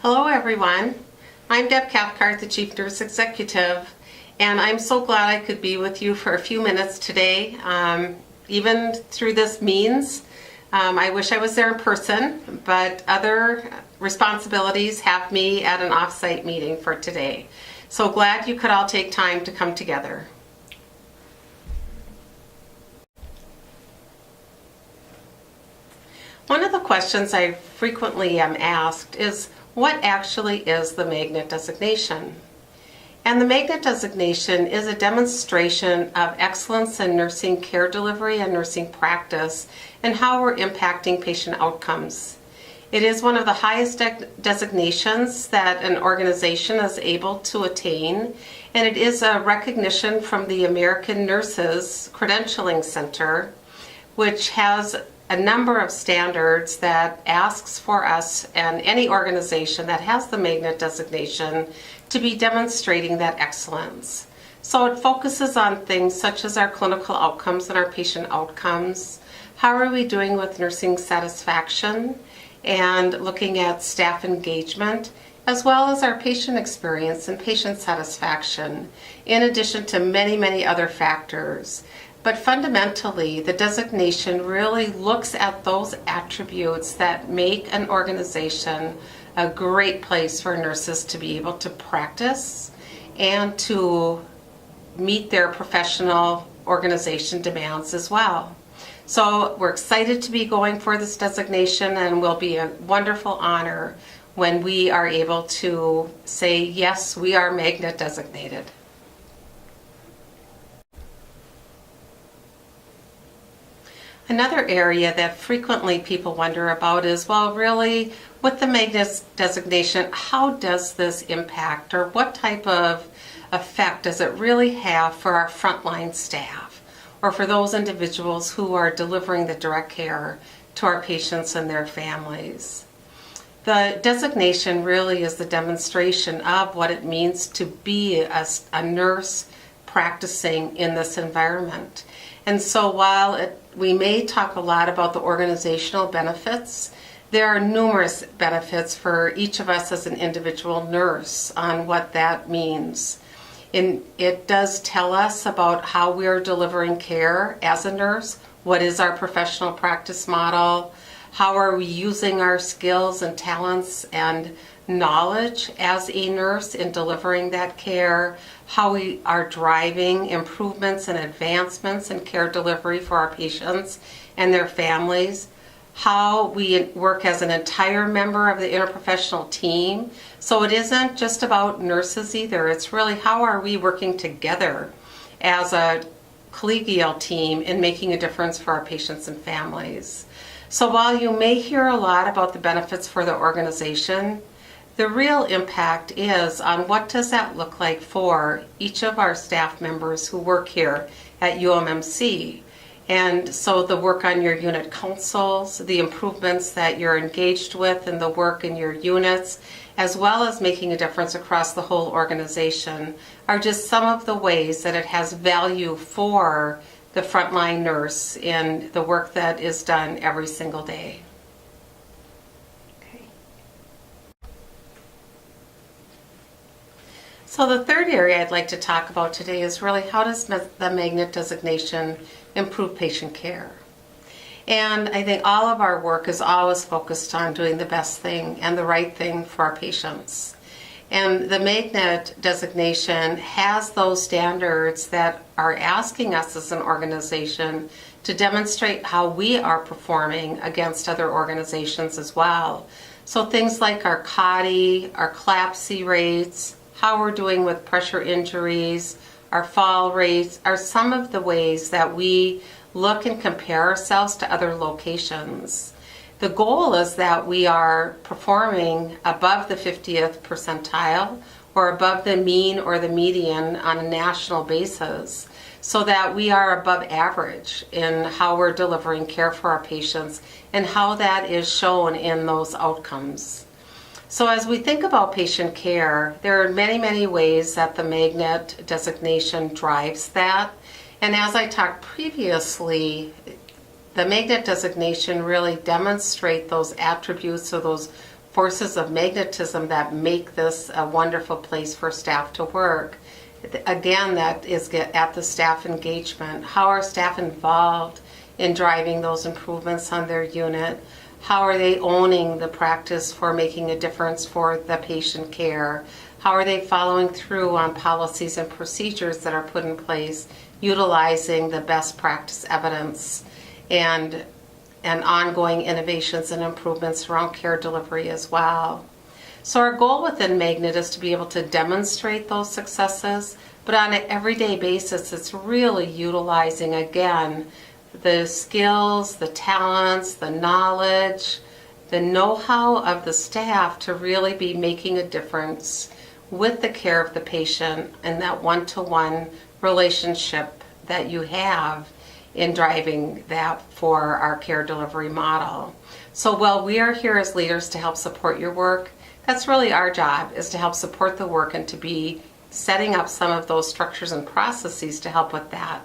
Hello everyone, I'm Deb Cathcart, the Chief Nurse Executive, and I'm so glad I could be with you for a few minutes today. Even through this means, I wish I was there in person, but other responsibilities have me at an off-site meeting for today. So glad you could all take time to come together. One of the questions I frequently am asked is, what actually is the magnet designation? And the magnet designation is a demonstration of excellence in nursing care delivery and nursing practice and how we're impacting patient outcomes. It is one of the highest designations that an organization is able to attain, and it is a recognition from the American Nurses Credentialing Center, which has a number of standards that asks for us and any organization that has the magnet designation to be demonstrating that excellence. So it focuses on things such as our clinical outcomes and our patient outcomes. How are we doing with nursing satisfaction and looking at staff engagement, as well as our patient experience and patient satisfaction, in addition to many, many other factors. But fundamentally, the designation really looks at those attributes that make an organization a great place for nurses to be able to practice and to meet their professional organization demands as well. So we're excited to be going for this designation, and will be a wonderful honor when we are able to say, yes, we are magnet designated. Another area that frequently people wonder about is, well, really, with the magnet designation, how does this impact, or what type of effect does it really have for our frontline staff, or for those individuals who are delivering the direct care to our patients and their families? The designation really is the demonstration of what it means to be a nurse practicing in this environment. And so while we may talk a lot about the organizational benefits, there are numerous benefits for each of us as an individual nurse on what that means. And it does tell us about how we're delivering care as a nurse. What is our professional practice model? How are we using our skills and talents and knowledge as a nurse in delivering that care? How we are driving improvements and advancements in care delivery for our patients and their families. How we work as an entire member of the interprofessional team. So it isn't just about nurses either. It's really how are we working together as a collegial team in making a difference for our patients and families. So while you may hear a lot about the benefits for the organization, the real impact is on what does that look like for each of our staff members who work here at UMMC. And so the work on your unit councils, the improvements that you're engaged with in the work in your units, as well as making a difference across the whole organization, are just some of the ways that it has value for the frontline nurse in the work that is done every single day. So the third area I'd like to talk about today is really how does the magnet designation improve patient care? And I think all of our work is always focused on doing the best thing and the right thing for our patients. And the magnet designation has those standards that are asking us as an organization to demonstrate how we are performing against other organizations as well. So things like our CAUTI, our CLABSI rates, how we're doing with pressure injuries, our fall rates, are some of the ways that we look and compare ourselves to other locations. The goal is that we are performing above the 50th percentile or above the mean or the median on a national basis, so that we are above average in how we're delivering care for our patients and how that is shown in those outcomes. So as we think about patient care, there are many, many ways that the magnet designation drives that. And as I talked previously, the magnet designation really demonstrate those attributes or those forces of magnetism that make this a wonderful place for staff to work. Again, that is at the staff engagement. How are staff involved in driving those improvements on their unit? How are they owning the practice for making a difference for the patient care? How are they following through on policies and procedures that are put in place, utilizing the best practice evidence and ongoing innovations and improvements around care delivery as well? So our goal within Magnet is to be able to demonstrate those successes, but on an everyday basis, it's really utilizing, again, the skills, the talents, the knowledge, the know-how of the staff to really be making a difference with the care of the patient and that one-to-one relationship that you have in driving that for our care delivery model. So while we are here as leaders to help support your work, that's really our job, is to help support the work and to be setting up some of those structures and processes to help with that.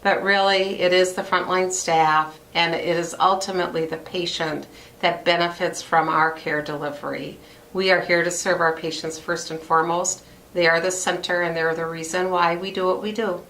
But really, it is the frontline staff and it is ultimately the patient that benefits from our care delivery. We are here to serve our patients first and foremost. They are the center and they're the reason why we do what we do.